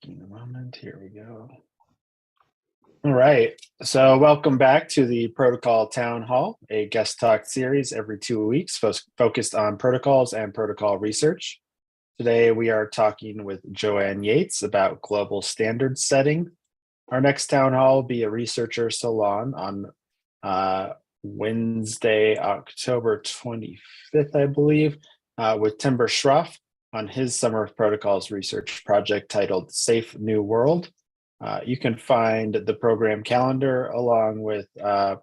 Taking a moment. Here we go. All right. So, welcome back to the Protocol Town Hall, a guest talk series every 2 weeks focused on protocols and protocol research. Today, we are talking with JoAnne Yates about global standard setting. Our next town hall will be a researcher salon on Wednesday, October 25th, I believe, with Timber Schroff on his Summer of Protocols research project titled Safe New World. You can find the program calendar along with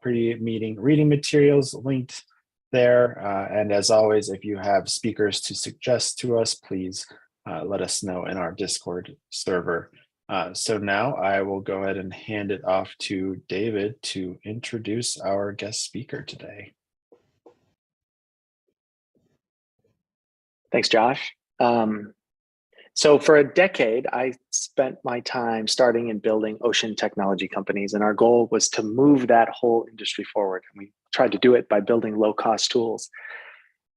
pre-meeting reading materials linked there. And as always, if you have speakers to suggest to us, please let us know in our Discord server. So now I will go ahead and hand it off to David to introduce our guest speaker today. Thanks, Josh. So for a decade, I spent my time starting and building ocean technology companies, and our goal was to move that whole industry forward. And we tried to do it by building low-cost tools.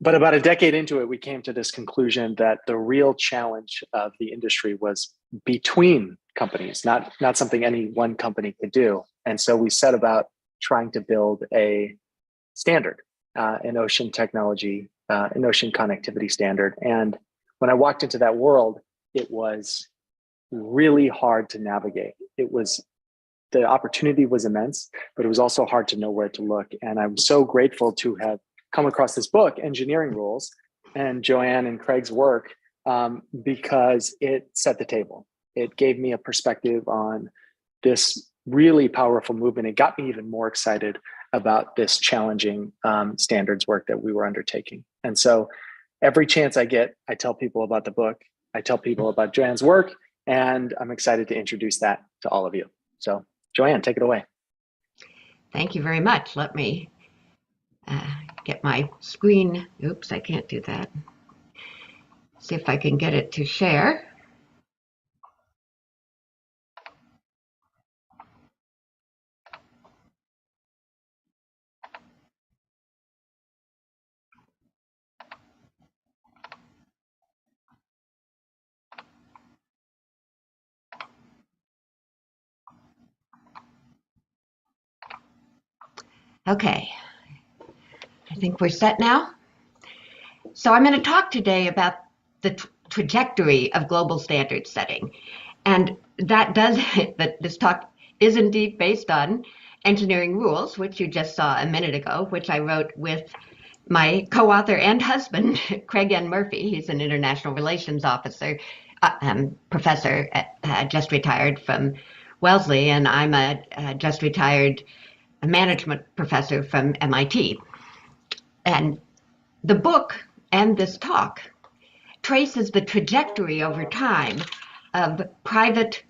But about a decade into it, we came to this conclusion that the real challenge of the industry was between companies, not something any one company could do. And so we set about trying to build a standard, an ocean technology, an ocean connectivity standard. And when I walked into that world, it was really hard to navigate. The opportunity was immense, but it was also hard to know where to look. And I'm so grateful to have come across this book, Engineering Rules, and JoAnne and Craig's work, because it set the table. It gave me a perspective on this really powerful movement. It got me even more excited about this challenging standards work that we were undertaking. And so every chance I get, I tell people about the book, I tell people about JoAnne's work, and I'm excited to introduce that to all of you. So JoAnne, take it away. Thank you very much. Let me get my screen. Oops, I can't do that. See if I can get it to share. Okay, I think we're set now. So I'm going to talk today about the trajectory of global standard setting. And this talk is indeed based on Engineering Rules, which you just saw a minute ago, which I wrote with my co-author and husband, Craig N. Murphy. He's an international relations officer, professor, just retired from Wellesley, and I'm a just retired management professor from MIT. And the book and this talk traces the trajectory over time of private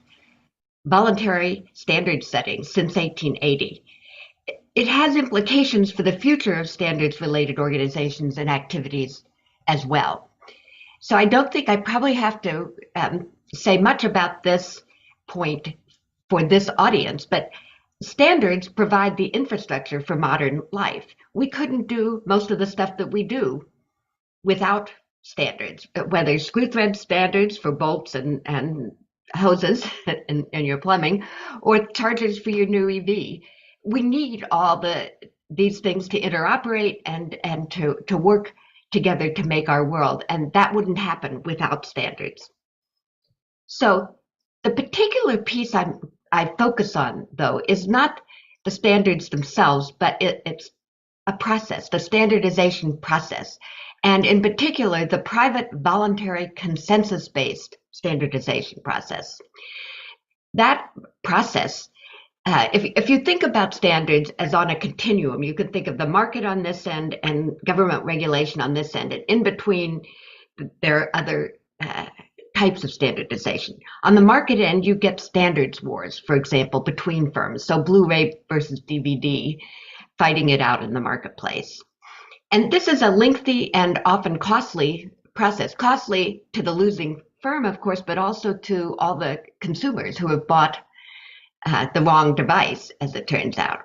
voluntary standard setting since 1880. It has implications for the future of standards-related organizations and activities as well. So I don't think I probably have to say much about this point for this audience, but standards provide the infrastructure for modern life. We couldn't do most of the stuff that we do without standards, whether screw thread standards for bolts and hoses in your plumbing, or chargers for your new EV. We need all these things to interoperate and to work together to make our world, and that wouldn't happen without standards. So the particular piece I focus on, though, is not the standards themselves, but it's a process, the standardization process, and in particular, the private voluntary consensus-based standardization process. That process, if you think about standards as on a continuum, you can think of the market on this end and government regulation on this end, and in between, there are other types of standardization. On the market end, you get standards wars, for example, between firms. So Blu-ray versus DVD, fighting it out in the marketplace. And this is a lengthy and often costly process, costly to the losing firm, of course, but also to all the consumers who have bought the wrong device, as it turns out.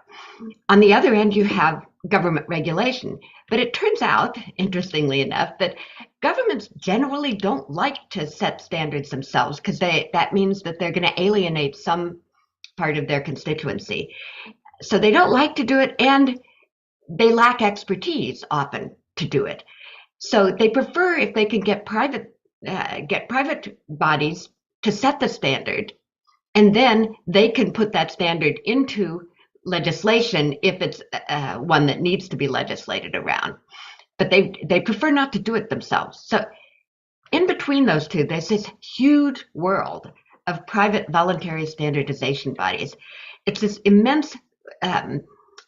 On the other end, you have government regulation. But it turns out, interestingly enough, that governments generally don't like to set standards themselves because that means that they're going to alienate some part of their constituency. So they don't like to do it, and they lack expertise often to do it. So they prefer if they can get private bodies to set the standard, and then they can put that standard into legislation if it's one that needs to be legislated around. But they prefer not to do it themselves. So in between those two, there's this huge world of private voluntary standardization bodies. It's this immense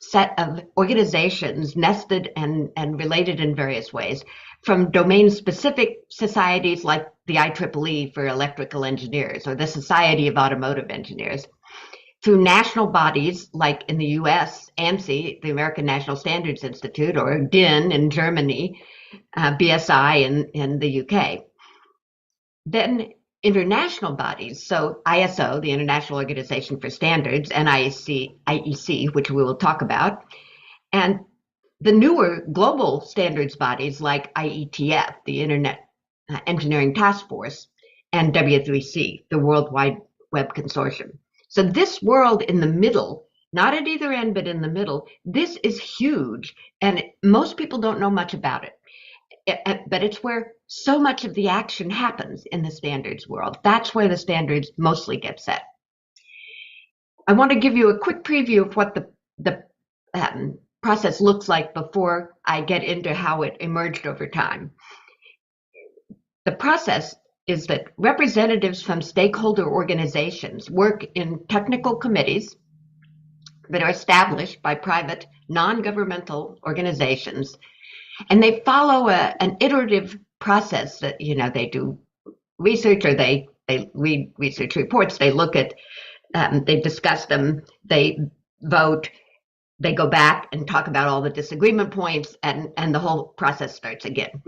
set of organizations nested and related in various ways, from domain-specific societies like the IEEE for electrical engineers or the Society of Automotive Engineers, through national bodies like in the US, ANSI, the American National Standards Institute, or DIN in Germany, BSI in the UK. Then international bodies, so ISO, the International Organization for Standards, and IEC, which we will talk about, and the newer global standards bodies like IETF, the Internet Engineering Task Force, and W3C, the World Wide Web Consortium. So this world in the middle, not at either end, but in the middle, this is huge, and most people don't know much about it. But it's where so much of the action happens in the standards world. That's where the standards mostly get set. I want to give you a quick preview of what the process looks like before I get into how it emerged over time. The process is that representatives from stakeholder organizations work in technical committees that are established by private, non-governmental organizations, and they follow an iterative process that, they do research, or they read research reports, they look at, they discuss them, they vote, they go back and talk about all the disagreement points, and the whole process starts again.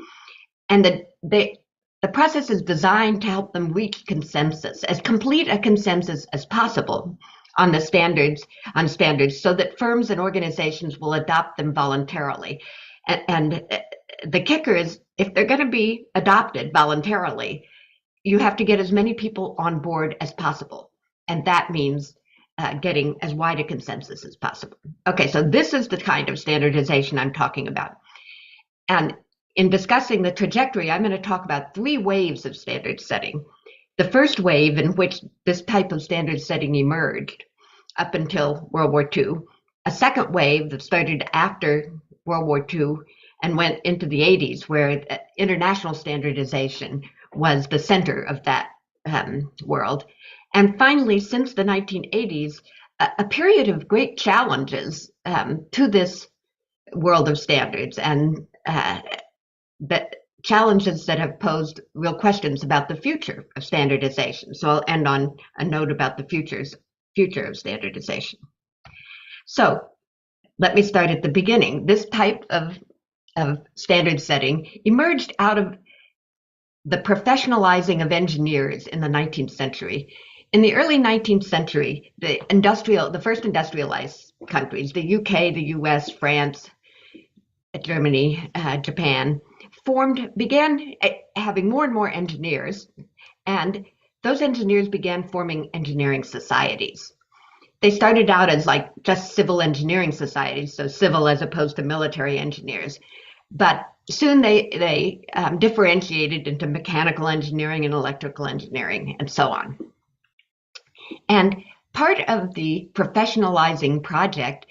And the process is designed to help them reach consensus, as complete a consensus as possible on standards, so that firms and organizations will adopt them voluntarily. And the kicker is, if they're going to be adopted voluntarily, you have to get as many people on board as possible. And that means getting as wide a consensus as possible. Okay, so this is the kind of standardization I'm talking about. And in discussing the trajectory, I'm going to talk about 3 waves of standard setting. The first wave, in which this type of standard setting emerged up until World War II. A second wave that started after World War II and went into the 80s, where international standardization was the center of that world. And finally, since the 1980s, a period of great challenges to this world of standards, and that challenges that have posed real questions about the future of standardization. So I'll end on a note about the future of standardization. So let me start at the beginning. This type of standard setting emerged out of the professionalizing of engineers in the 19th century. In the early 19th century, the first industrialized countries, the UK, the US, France, Germany, Japan, began having more and more engineers, and those engineers began forming engineering societies. They started out as just civil engineering societies, so civil as opposed to military engineers. But soon they differentiated into mechanical engineering and electrical engineering and so on. And part of the professionalizing project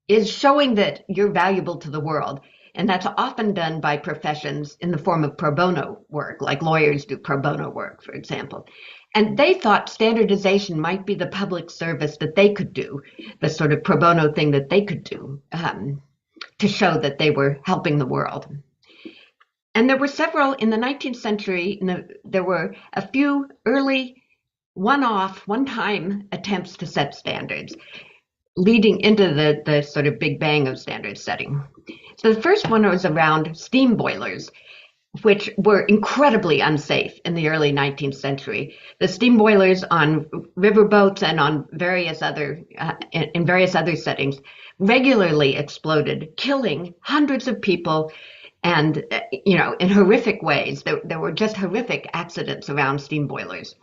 is showing that you're valuable to the world. And that's often done by professions in the form of pro bono work, like lawyers do pro bono work, for example. And they thought standardization might be the public service that they could do, the sort of pro bono thing that they could do to show that they were helping the world. And there were several in the 19th century, there were a few early one-time attempts to set standards, leading into the sort of big bang of standard setting. So the first one was around steam boilers. which were incredibly unsafe in the early 19th century. The steam boilers on riverboats and on various other in various other settings regularly exploded, killing hundreds of people, and in horrific ways. There were just horrific accidents around steam boilers.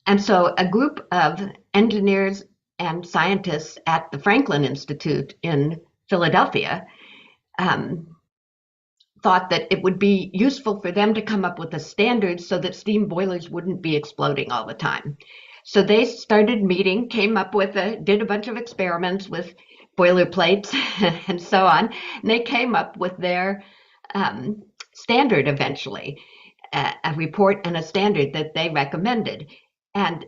And so a group of engineers and scientists at the Franklin Institute in Philadelphia thought that it would be useful for them to come up with a standard so that steam boilers wouldn't be exploding all the time. So they started meeting, did a bunch of experiments with boilerplates and so on. And they came up with their standard eventually, a report and a standard that they recommended. And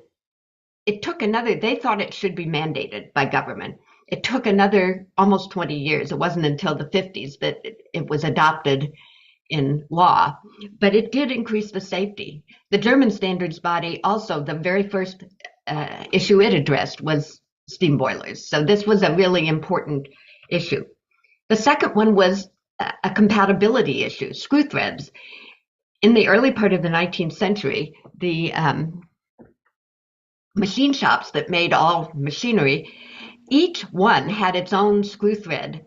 it took they thought it should be mandated by government. It took another almost 20 years. It wasn't until the 50s that it was adopted in law, but it did increase the safety. The German standards body also, the very first issue it addressed was steam boilers. So this was a really important issue. The second one was a compatibility issue, screw threads. In the early part of the 19th century, the machine shops that made all machinery, each one had its own screw thread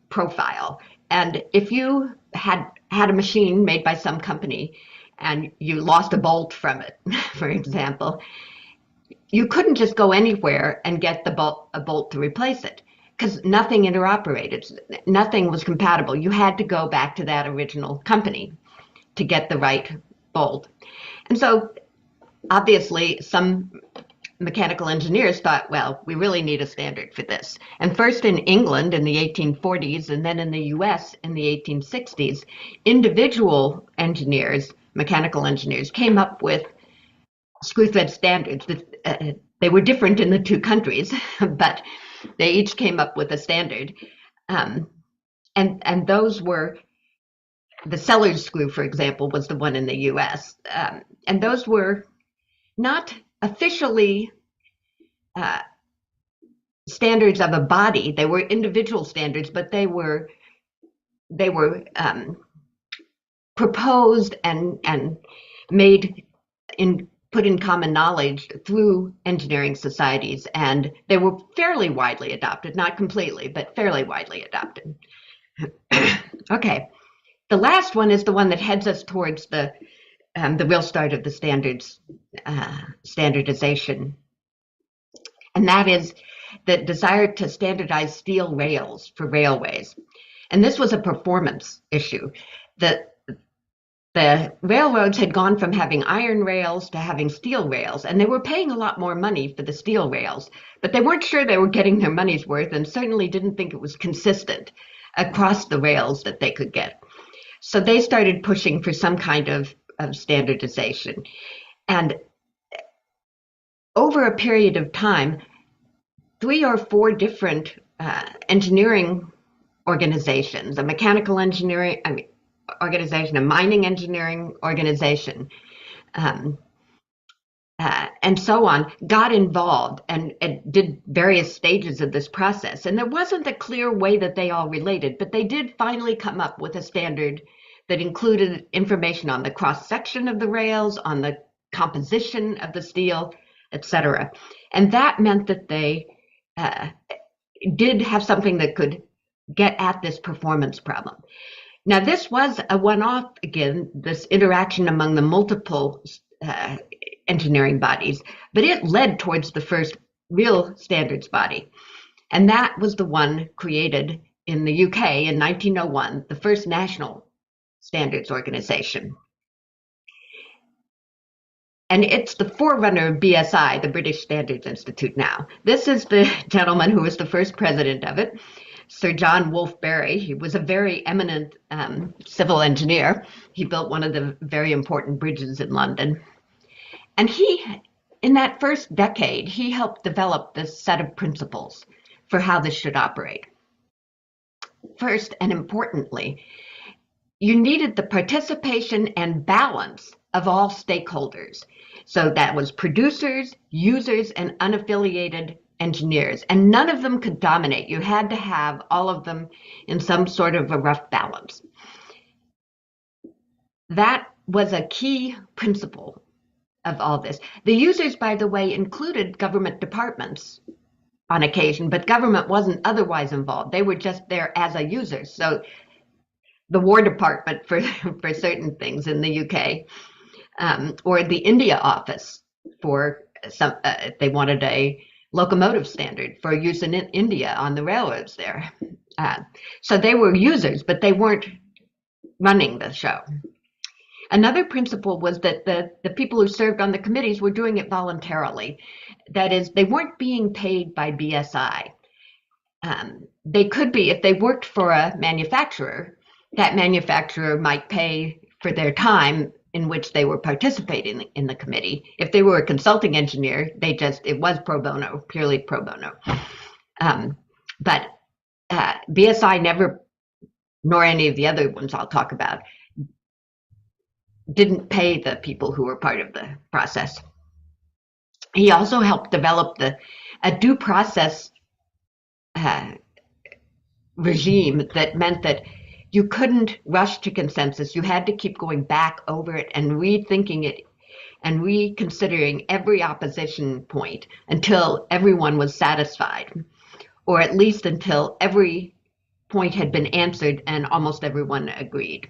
profile. And if you had a machine made by some company and you lost a bolt from it, for example, you couldn't just go anywhere and get a bolt to replace it, because nothing interoperated, nothing was compatible. You had to go back to that original company to get the right bolt. And so obviously some mechanical engineers thought, well, we really need a standard for this. And first in England in the 1840s, and then in the US in the 1860s, individual engineers, mechanical engineers, came up with screw thread standards. They were different in the two countries, but they each came up with a standard. And those were, the Sellers screw, for example, was the one in the US. And those were not officially standards of a body. They were individual standards, but they were proposed and put in common knowledge through engineering societies, and they were fairly widely adopted, not completely, but fairly widely adopted. Okay, the last one is the one that heads us towards the real start of the standardization, and that is the desire to standardize steel rails for railways. And this was a performance issue. The railroads had gone from having iron rails to having steel rails, and they were paying a lot more money for the steel rails, but they weren't sure they were getting their money's worth, and certainly didn't think it was consistent across the rails that they could get. So they started pushing for some kind of standardization. And over a period of time, 3 or 4 different engineering organizations, a mechanical engineering organization, a mining engineering organization, and so on, got involved and did various stages of this process. And there wasn't a clear way that they all related, but they did finally come up with a standard that included information on the cross-section of the rails, on the composition of the steel, etc. And that meant that they did have something that could get at this performance problem. Now, this was a one-off, again, this interaction among the multiple engineering bodies, but it led towards the first real standards body. And that was the one created in the UK in 1901, the first national standards organization. And it's the forerunner of BSI, the British Standards Institute now. This is the gentleman who was the first president of it, Sir John Wolfe-Barry. He was a very eminent civil engineer. He built one of the very important bridges in London. And in that first decade, he helped develop this set of principles for how this should operate. First, and importantly, you needed the participation and balance of all stakeholders. So that was producers, users, and unaffiliated engineers. And none of them could dominate. You had to have all of them in some sort of a rough balance. that was a key principle of all this. The users, by the way, included government departments on occasion, but government wasn't otherwise involved. They were just there as a user. So the War Department for certain things in the UK, or the India office for some, if they wanted a locomotive standard for use in India on the railroads there. So they were users, but they weren't running the show. Another principle was that the people who served on the committees were doing it voluntarily. That is, they weren't being paid by BSI. They could be, if they worked for a manufacturer, that manufacturer might pay for their time in which they were participating in the committee. If they were a consulting engineer, it was pro bono, purely pro bono. But BSI never, nor any of the other ones I'll talk about, didn't pay the people who were part of the process. He also helped develop a due process regime that meant that you couldn't rush to consensus. You had to keep going back over it and rethinking it and reconsidering every opposition point until everyone was satisfied, or at least until every point had been answered and almost everyone agreed.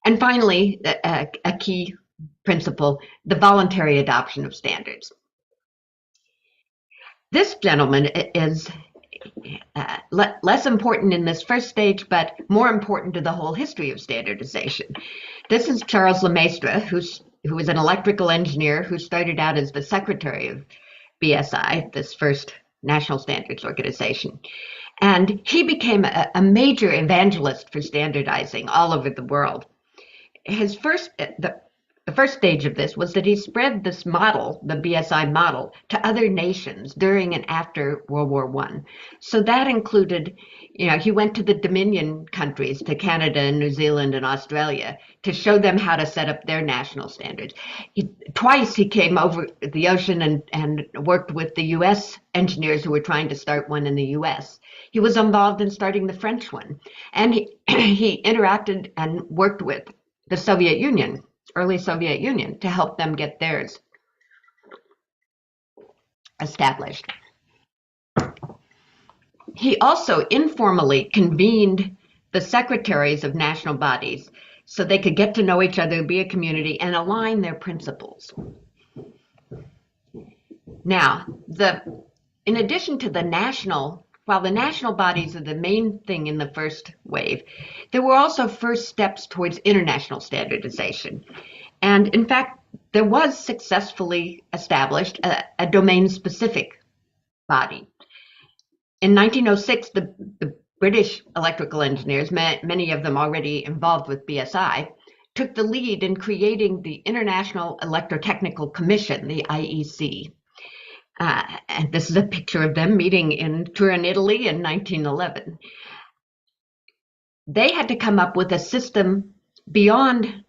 And finally, a key principle, the voluntary adoption of standards. This gentleman is less important in this first stage, but more important to the whole history of standardization. This is Charles Lemaitre, who was an electrical engineer who started out as the secretary of BSI, this first national standards organization. And he became a major evangelist for standardizing all over the world. The first stage of this was that he spread this model, the BSI model, to other nations during and after World War I. So that included, he went to the Dominion countries, to Canada and New Zealand and Australia, to show them how to set up their national standards. Twice he came over the ocean and worked with the US engineers who were trying to start one in the US. He was involved in starting the French one. And he interacted and worked with the Soviet Union, early Soviet Union, to help them get theirs established. He also informally convened the secretaries of national bodies so they could get to know each other, be a community, and align their principles. Now, in addition to while the national bodies are the main thing in the first wave, there were also first steps towards international standardization. And in fact, there was successfully established a domain-specific body. In 1906, the British electrical engineers, many of them already involved with BSI, took the lead in creating the International Electrotechnical Commission, the IEC. And this is a picture of them meeting in Turin, Italy in 1911. They had to come up with a system beyond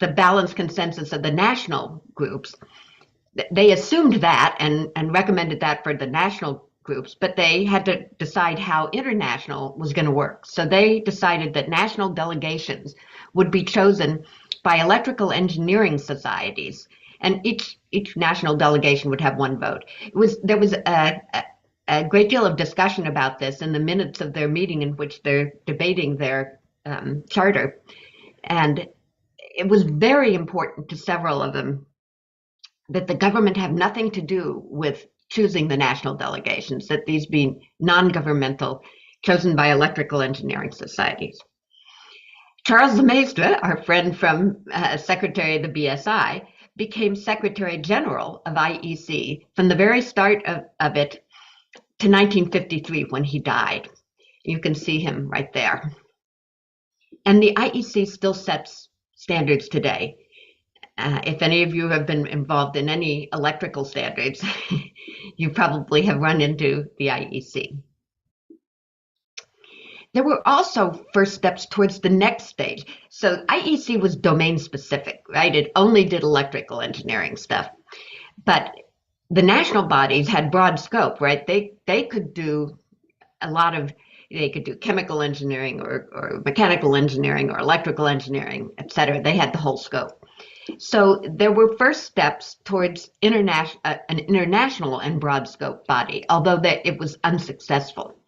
the balanced consensus of the national groups. They assumed that and recommended that for the national groups, but they had to decide how international was going to work. So they decided that national delegations would be chosen by electrical engineering societies, and each national delegation would have one vote. There was a great deal of discussion about this in the minutes of their meeting in which they're debating their charter. And it was very important to several of them that the government have nothing to do with choosing the national delegations, that these be non-governmental, chosen by electrical engineering societies. Charles Lemaitre, our friend from Secretary of the BSI, became Secretary General of IEC from the very start of it to 1953 when he died. You can see him right there. And the IEC still sets standards today. If any of you have been involved in any electrical standards, you probably have run into the IEC. There were also first steps towards the next stage. So IEC was domain specific, right? It only did electrical engineering stuff. But the national bodies had broad scope, right? They could do a lot of they could do chemical engineering or mechanical engineering or electrical engineering, et cetera. They had the whole scope. So there were first steps towards an international and broad scope body, although it was unsuccessful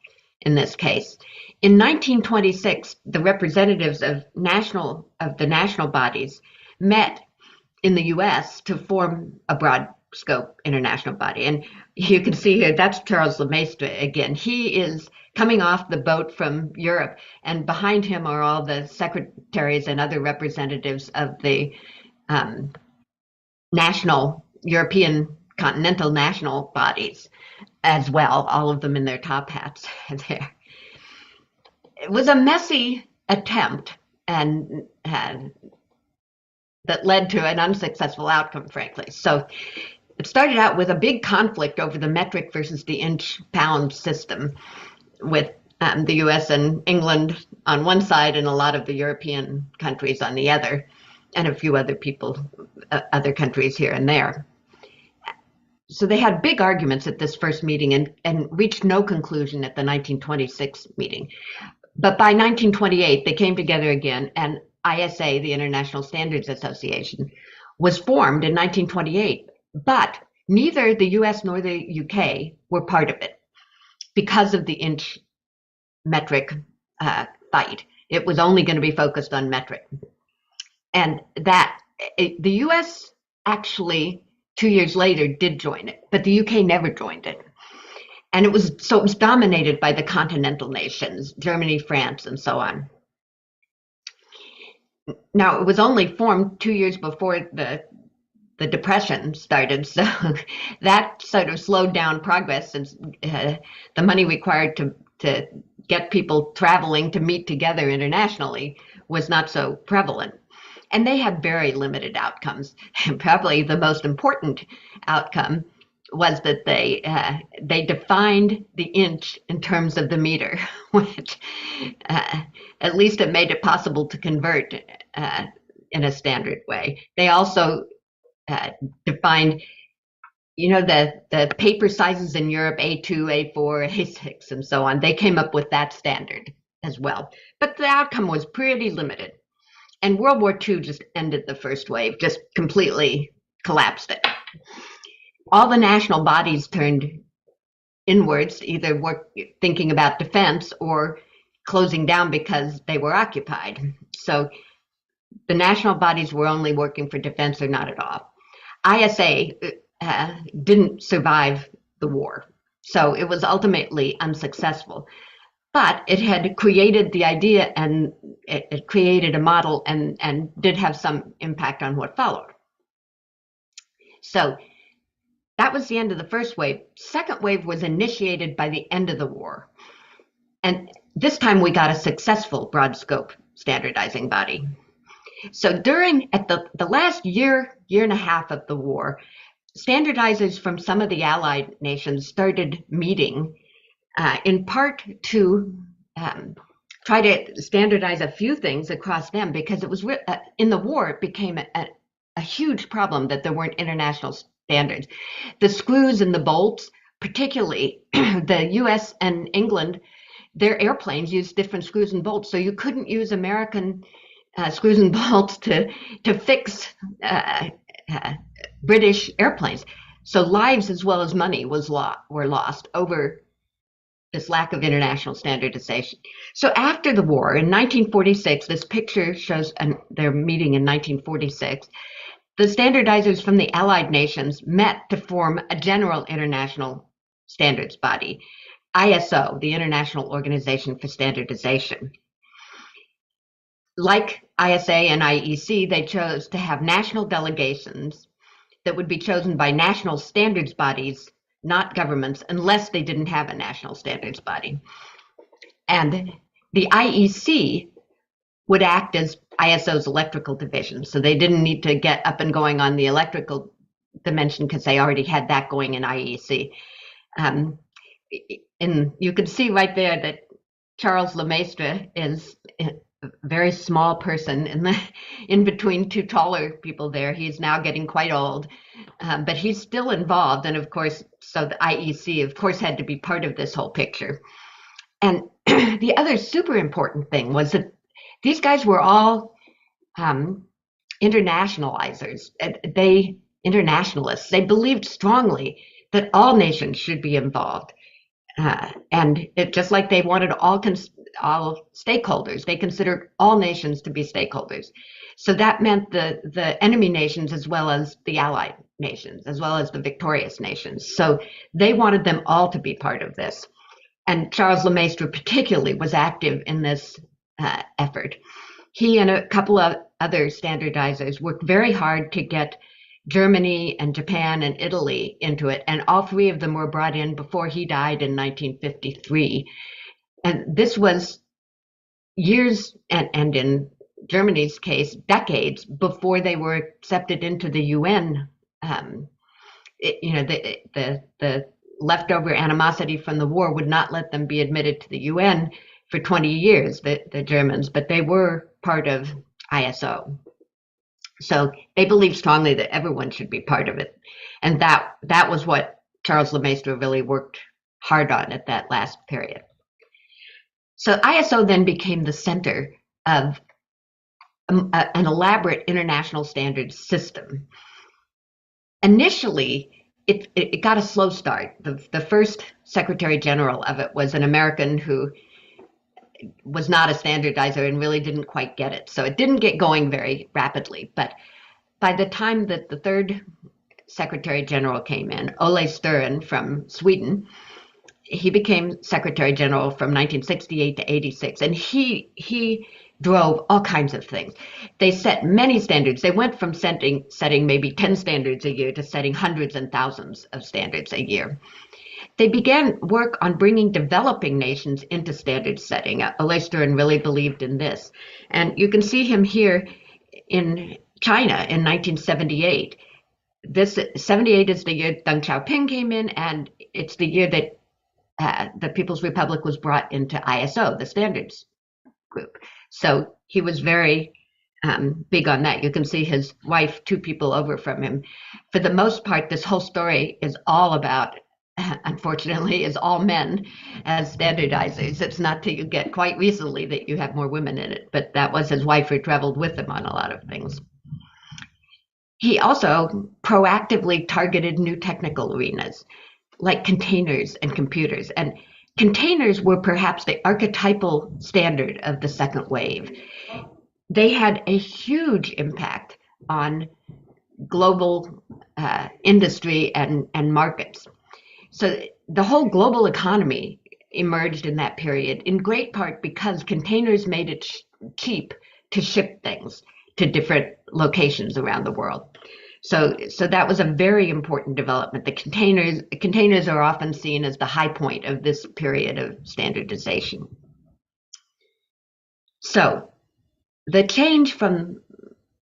in this case. In 1926, the representatives of the national bodies met in the US to form a broad scope international body. And you can see here, that's Charles Lemaistre again. He is coming off the boat from Europe, and behind him are all the secretaries and other representatives of the national European continental national bodies as well, all of them in their top hats there. It was a messy attempt and that led to an unsuccessful outcome, frankly. So it started out with a big conflict over the metric versus the inch pound system, with the US and England on one side and a lot of the European countries on the other, and a few other other countries here and there. So they had big arguments at this first meeting and reached no conclusion at the 1926 meeting. But by 1928, they came together again, and ISA, the International Standards Association, was formed in 1928. But neither the US nor the UK were part of it because of the inch metric fight. It was only going to be focused on metric. And the US actually 2 years later did join it, but the UK never joined it. And it was dominated by the continental nations, Germany, France, and so on. Now, it was only formed 2 years before the Depression started, so that sort of slowed down progress, since the money required to get people traveling to meet together internationally was not so prevalent. And they had very limited outcomes. And probably the most important outcome was that they defined the inch in terms of the meter, which at least it made it possible to convert in a standard way. They also defined, the paper sizes in Europe, A2, A4, A6, and so on. They came up with that standard as well. But the outcome was pretty limited. And World War II just ended the first wave, just completely collapsed it. All the national bodies turned inwards, either thinking about defense or closing down because they were occupied. So the national bodies were only working for defense or not at all. ISA didn't survive the war, so it was ultimately unsuccessful. But it had created the idea, and it created a model, and did have some impact on what followed. So that was the end of the first wave. Second wave was initiated by the end of the war. And this time we got a successful broad scope standardizing body. So at the last year and a half of the war, standardizers from some of the Allied nations started meeting in part to try to standardize a few things across them, because it was in the war, it became a huge problem that there weren't international standards. The screws and the bolts, particularly the US and England, their airplanes used different screws and bolts, so you couldn't use American screws and bolts to fix British airplanes. So lives as well as money were lost over this lack of international standardization. So after the war, in 1946, this picture shows their meeting in 1946, the standardizers from the Allied nations met to form a general international standards body, ISO, the International Organization for Standardization. Like ISA and IEC, they chose to have national delegations that would be chosen by national standards bodies, not governments, unless they didn't have a national standards body. And the IEC would act as ISO's electrical division. So they didn't need to get up and going on the electrical dimension because they already had that going in IEC. And you can see right there that Charles Lemaistre is a very small person in between two taller people there. He's now getting quite old, but he's still involved. And of course, so the IEC, of course, had to be part of this whole picture. And the other super important thing was that these guys were all internationalizers. Internationalists. They believed strongly that all nations should be involved. And it, just like they wanted all stakeholders, they considered all nations to be stakeholders. So that meant the enemy nations as well as the allied nations, as well as the victorious nations. So they wanted them all to be part of this. And Charles Lemaistre particularly was active in this effort. He and a couple of other standardizers worked very hard to get Germany and Japan and Italy into it, and all three of them were brought in before he died in 1953. And this was years, and in Germany's case, decades before they were accepted into the UN. The leftover animosity from the war would not let them be admitted to the UN for 20 years, the Germans, but they were part of ISO. So they believed strongly that everyone should be part of it. And that was what Charles Lemaistre really worked hard on at that last period. So ISO then became the center of an elaborate international standards system. Initially, it got a slow start. The first Secretary General of it was an American who was not a standardizer and really didn't quite get it. So it didn't get going very rapidly. But by the time that the third Secretary General came in, Ole Støren from Sweden, he became Secretary General from 1968 to 86. And he drove all kinds of things. They set many standards. They went from setting maybe 10 standards a year to setting hundreds and thousands of standards a year. They began work on bringing developing nations into standard setting. Ole Støren really believed in this. And you can see him here in China in 1978. This 78 is the year Deng Xiaoping came in, and it's the year that the People's Republic was brought into ISO, the standards group. So he was very big on that. You can see his wife, two people over from him. For the most part, this whole story is all about, unfortunately, is all men as standardizers. It's not till you get quite recently that you have more women in it, but that was his wife who traveled with him on a lot of things. He also proactively targeted new technical arenas like containers and computers. And containers were perhaps the archetypal standard of the second wave. They had a huge impact on global industry and markets. So the whole global economy emerged in that period, in great part because containers made it cheap to ship things to different locations around the world. So that was a very important development. The containers are often seen as the high point of this period of standardization. So the change from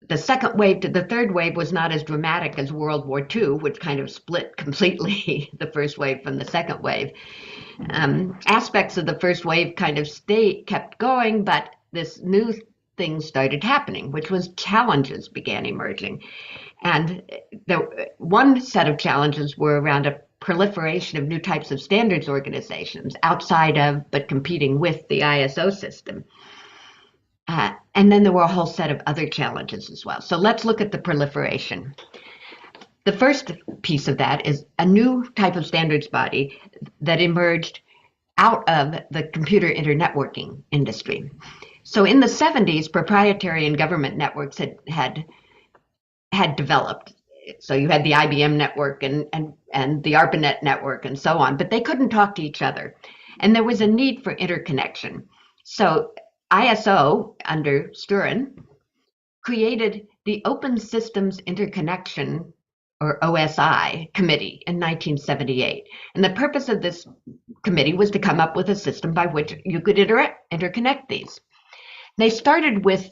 the second wave to the third wave was not as dramatic as World War II, which kind of split completely the first wave from the second wave. Aspects of the first wave kind of kept going, but this new thing started happening, which was challenges began emerging. And one set of challenges were around a proliferation of new types of standards organizations outside of, but competing with the ISO system. And then there were a whole set of other challenges as well. So let's look at the proliferation. The first piece of that is a new type of standards body that emerged out of the computer internetworking industry. So in the 70s, proprietary and government networks had developed. So you had the IBM network and the ARPANET network and so on, but they couldn't talk to each other. And there was a need for interconnection. So ISO, under Støren, created the Open Systems Interconnection, or OSI, committee in 1978. And the purpose of this committee was to come up with a system by which you could interconnect these. They started with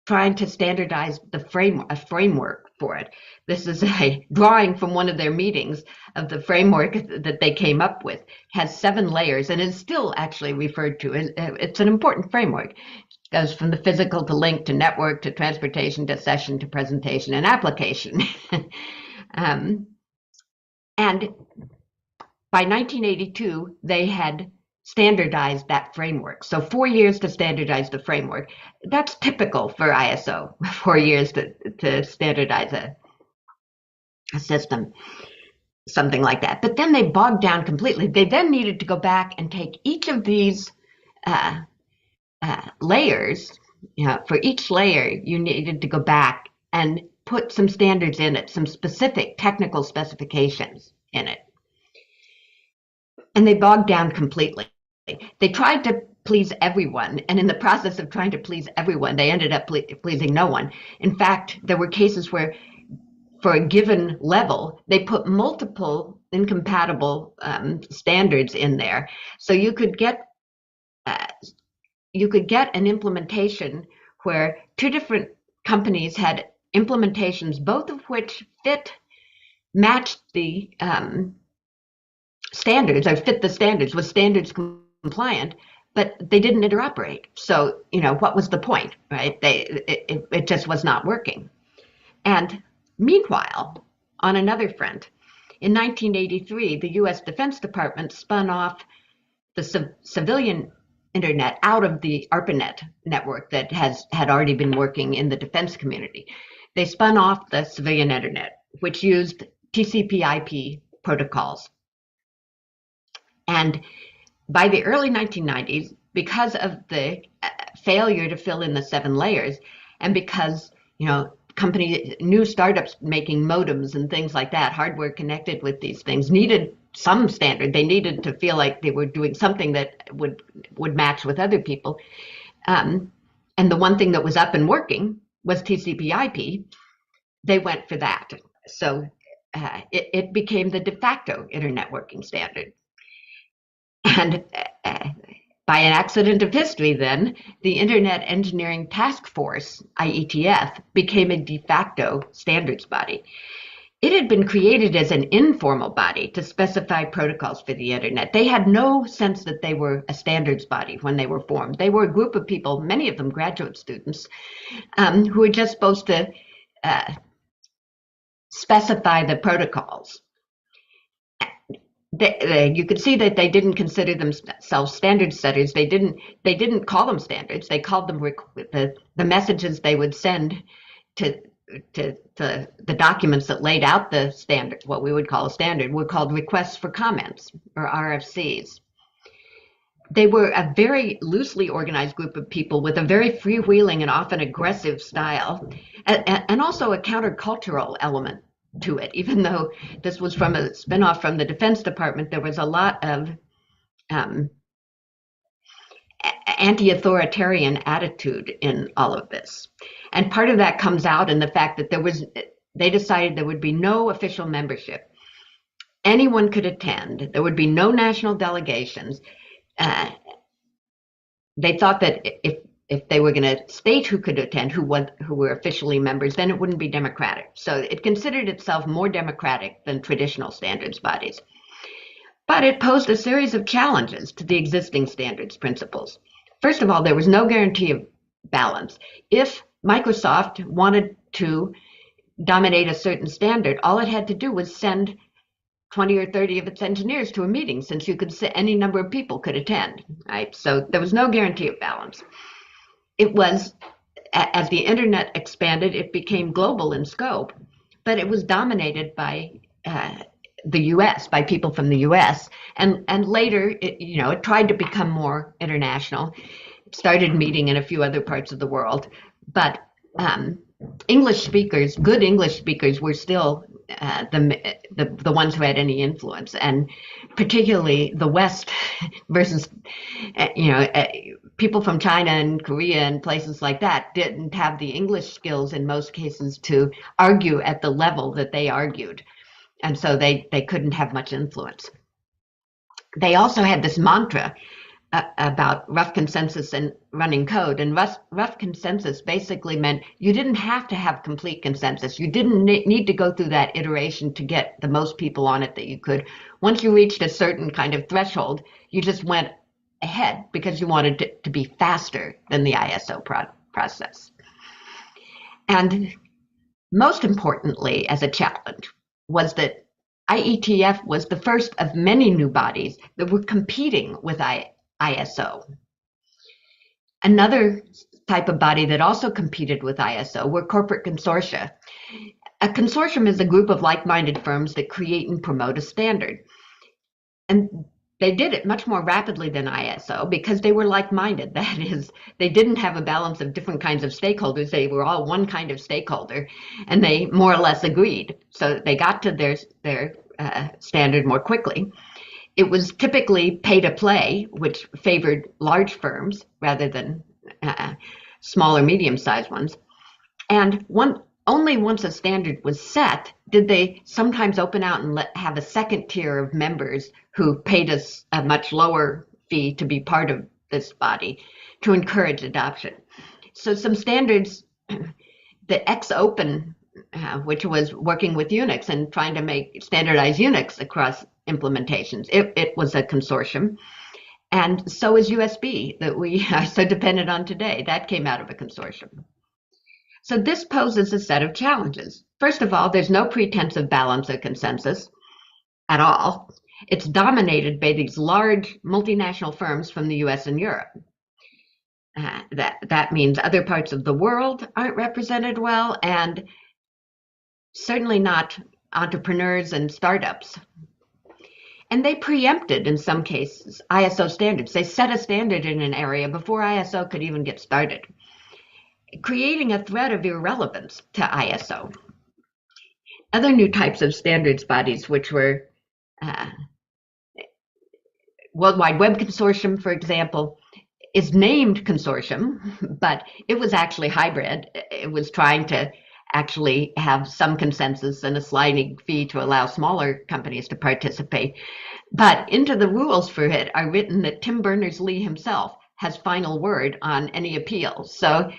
trying to standardize a framework for it. This is a drawing from one of their meetings of the framework that they came up with. It has 7 layers and is still actually referred to. It's an important framework. It goes from the physical to link to network to transportation to session to presentation and application. And by 1982, they had standardized that framework. So 4 years to standardize the framework. That's typical for ISO, 4 years to standardize a system, something like that. But then they bogged down completely. They then needed to go back and take each of these layers. For each layer, you needed to go back and put some standards in it, some specific technical specifications in it. And they bogged down completely. They tried to please everyone, and in the process of trying to please everyone, they ended up pleasing no one. In fact, there were cases where, for a given level, they put multiple incompatible standards in there. So you could get an implementation where two different companies had implementations, both of which matched the standards, or fit the standards, was standards compliant, but they didn't interoperate. So, what was the point, right? It just was not working. And meanwhile, on another front, in 1983, the US Defense Department spun off the civilian internet out of the ARPANET network that had already been working in the defense community. They spun off the civilian internet, which used TCP/IP protocols. And by the early 1990s, because of the failure to fill in the 7 layers, and because, new startups making modems and things like that, hardware connected with these things, needed some standard. They needed to feel like they were doing something that would match with other people. And the one thing that was up and working was TCP/IP. They went for that. So it became the de facto internetworking standard. And by an accident of history, then, the Internet Engineering Task Force, IETF, became a de facto standards body. It had been created as an informal body to specify protocols for the Internet. They had no sense that they were a standards body when they were formed. They were a group of people, many of them graduate students, who were just supposed to specify the protocols. You could see that they didn't consider themselves standard setters. They didn't call them standards. They called them the messages they would send to the documents that laid out the standard, what we would call a standard, were called requests for comments, or RFCs. They were a very loosely organized group of people with a very freewheeling and often aggressive style, and also a countercultural element to it. Even though this was from a spinoff from the Defense Department, there was a lot of anti-authoritarian attitude in all of this. And part of that comes out in the fact that they decided there would be no official membership. Anyone could attend. There would be no national delegations. They thought that if they were going to state who could attend, who were officially members, then it wouldn't be democratic. So it considered itself more democratic than traditional standards bodies. But it posed a series of challenges to the existing standards principles. First of all, there was no guarantee of balance. If Microsoft wanted to dominate a certain standard, all it had to do was send 20 or 30 of its engineers to a meeting, since any number of people could attend, right? So there was no guarantee of balance. It was, as the internet expanded, it became global in scope, but it was dominated by the US, by people from the US, and later it tried to become more international. It started meeting in a few other parts of the world, but English speakers, good English speakers, were still the ones who had any influence, and particularly the West versus people from China and Korea and places like that didn't have the English skills in most cases to argue at the level that they argued, and so they couldn't have much influence. They also had this mantra about rough consensus and running code. And rough consensus basically meant you didn't have to have complete consensus. You didn't need to go through that iteration to get the most people on it that you could. Once you reached a certain kind of threshold, you just went ahead because you wanted it to be faster than the ISO process. And most importantly, as a challenge, was that IETF was the first of many new bodies that were competing with ISO. Another type of body that also competed with ISO were corporate consortia. A consortium is a group of like-minded firms that create and promote a standard. And they did it much more rapidly than ISO because they were like-minded. That is, they didn't have a balance of different kinds of stakeholders. They were all one kind of stakeholder, and they more or less agreed. So they got to their standard more quickly. It was typically pay to play, which favored large firms rather than small or medium-sized ones. And only once a standard was set did they sometimes open out and have a second tier of members who paid us a much lower fee to be part of this body to encourage adoption. So some standards, the X-Open, which was working with Unix and trying to make standardized Unix across implementations, it was a consortium. And so is USB that we are so dependent on today. That came out of a consortium. So this poses a set of challenges. First of all, there's no pretense of balance or consensus at all. It's dominated by these large multinational firms from the US and Europe. That means other parts of the world aren't represented well, and certainly not entrepreneurs and startups. And they preempted, in some cases, ISO standards. They set a standard in an area before ISO could even get started, creating a threat of irrelevance to ISO. Other new types of standards bodies, which were World Wide Web Consortium, for example, is named consortium, but it was actually hybrid. It was trying to actually have some consensus and a sliding fee to allow smaller companies to participate. But into the rules for it are written that Tim Berners-Lee himself has final word on any appeals. So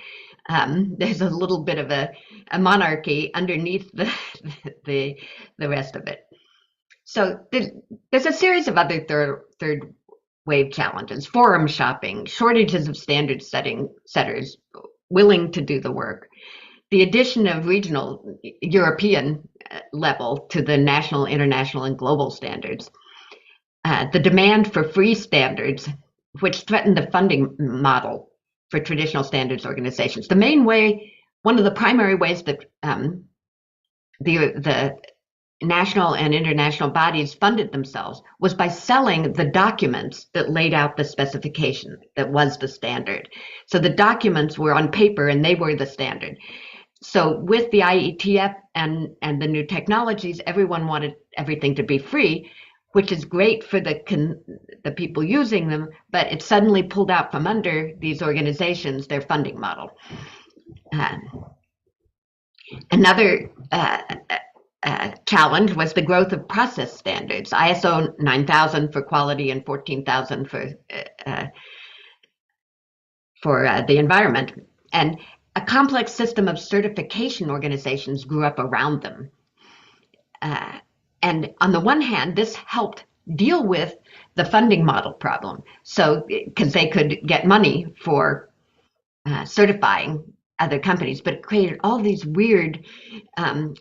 there's a little bit of a monarchy underneath the rest of it. So there's a series of other third wave challenges: forum shopping, shortages of standard setters willing to do the work, the addition of regional European level to the national, international, and global standards, the demand for free standards, which threatened the funding model for traditional standards organizations. One of the primary ways that the national and international bodies funded themselves was by selling the documents that laid out the specification that was the standard. So the documents were on paper and they were the standard. So with the IETF and the new technologies, everyone wanted everything to be free, which is great for the people using them, but it suddenly pulled out from under these organizations their funding model. Another challenge was the growth of process standards, ISO 9000 for quality and 14000 for the environment. And a complex system of certification organizations grew up around them. And on the one hand, this helped deal with the funding model problem. So, because they could get money for certifying other companies, but it created all these weird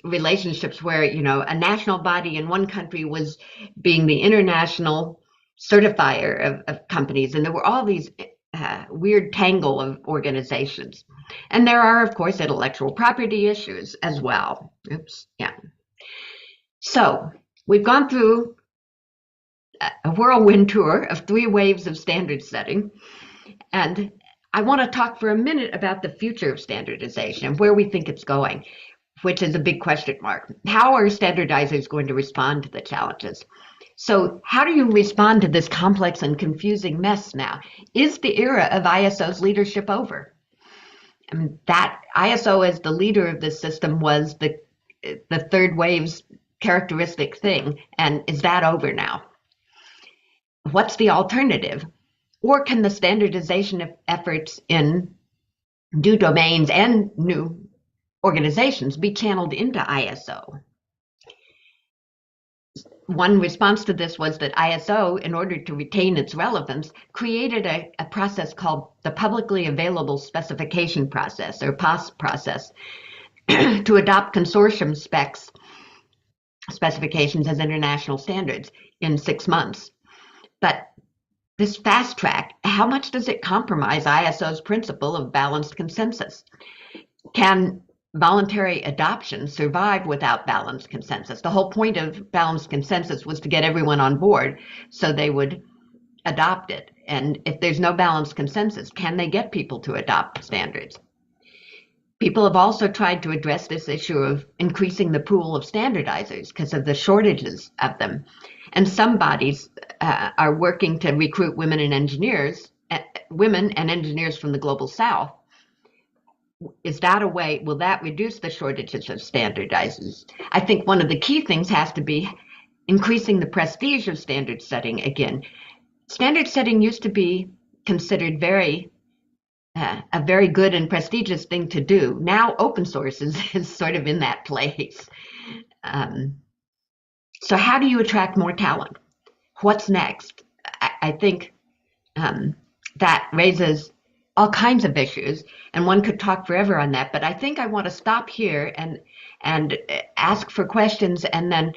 relationships where, a national body in one country was being the international certifier of companies. And there were all these weird tangle of organizations. And there are, of course, intellectual property issues as well. So we've gone through a whirlwind tour of 3 waves of standard setting. And I want to talk for a minute about the future of standardization and where we think it's going, which is a big question mark. How are standardizers going to respond to the challenges? So how do you respond to this complex and confusing mess now? Is the era of ISO's leadership over? I mean, that ISO as the leader of this system was the third wave's characteristic thing. And is that over now? What's the alternative? Or can the standardization efforts in new domains and new organizations be channeled into ISO? One response to this was that ISO, in order to retain its relevance, created a process called the Publicly Available Specification Process, or PAS process, to adopt consortium specifications as international standards in 6 months. But this fast track, how much does it compromise ISO's principle of balanced consensus? Can voluntary adoption survive without balanced consensus? The whole point of balanced consensus was to get everyone on board so they would adopt it. And if there's no balanced consensus, can they get people to adopt standards? People have also tried to address this issue of increasing the pool of standardizers because of the shortages of them. And some bodies are working to recruit women and engineers from the global south. Is that a way, will that reduce the shortages of standardizers? I think one of the key things has to be increasing the prestige of standard setting again. Standard setting used to be considered a very good and prestigious thing to do. Now open source is sort of in that place. So how do you attract more talent? What's next? I think that raises all kinds of issues, and one could talk forever on that. But I think I want to stop here and ask for questions, and then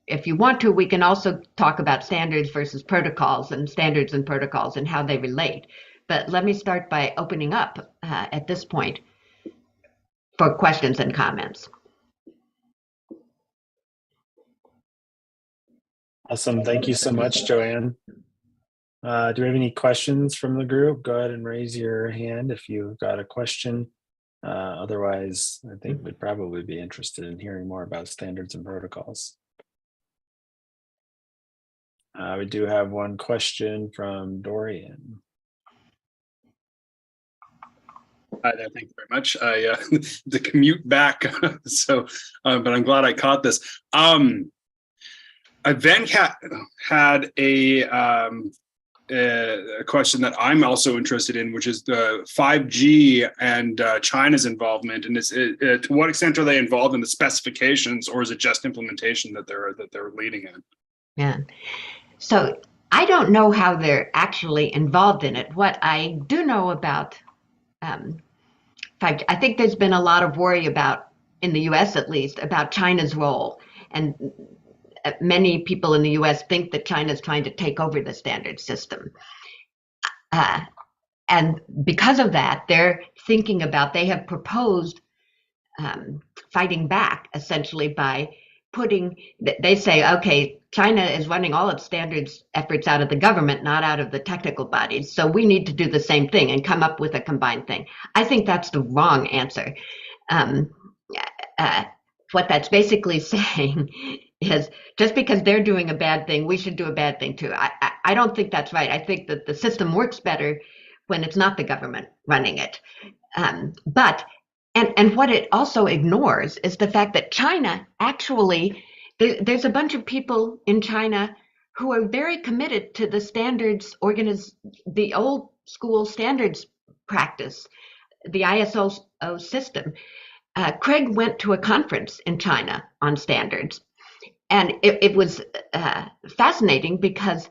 if you want to, we can also talk about standards versus protocols and standards and protocols and how they relate. But let me start by opening up at this point for questions and comments. Awesome. Thank you so much, JoAnne. Do we have any questions from the group? Go ahead and raise your hand if you've got a question. Otherwise, I think we'd probably be interested in hearing more about standards and protocols. We do have one question from Dorian. Hi there, thank you very much. The commute back, so but I'm glad I caught this. I then had a question that I'm also interested in, which is the 5G and China's involvement, and to what extent are they involved in the specifications, or is it just implementation that they're leading in? Yeah. So I don't know how they're actually involved in it. What I do know about 5G, I think there's been a lot of worry about, in the US at least, about China's role. And many people in the US think that China's trying to take over the standard system. And because of that, they're thinking about, they have proposed fighting back essentially by they say, okay, China is running all its standards efforts out of the government, not out of the technical bodies. So we need to do the same thing and come up with a combined thing. I think that's the wrong answer. What that's basically saying is just because they're doing a bad thing, we should do a bad thing too. I don't think that's right. I think that the system works better when it's not the government running it. And what it also ignores is the fact that China actually, there's a bunch of people in China who are very committed to the standards, the old school standards practice, the ISO system. Craig went to a conference in China on standards, and it was fascinating because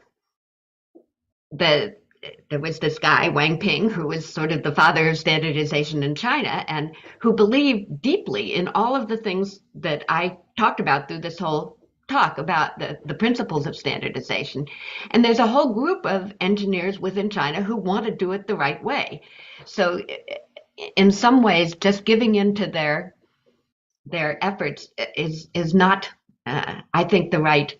there was this guy, Wang Ping, who was sort of the father of standardization in China and who believed deeply in all of the things that I talked about through this whole talk about the principles of standardization. And there's a whole group of engineers within China who want to do it the right way. So in some ways, just giving into their efforts is not, I think, the right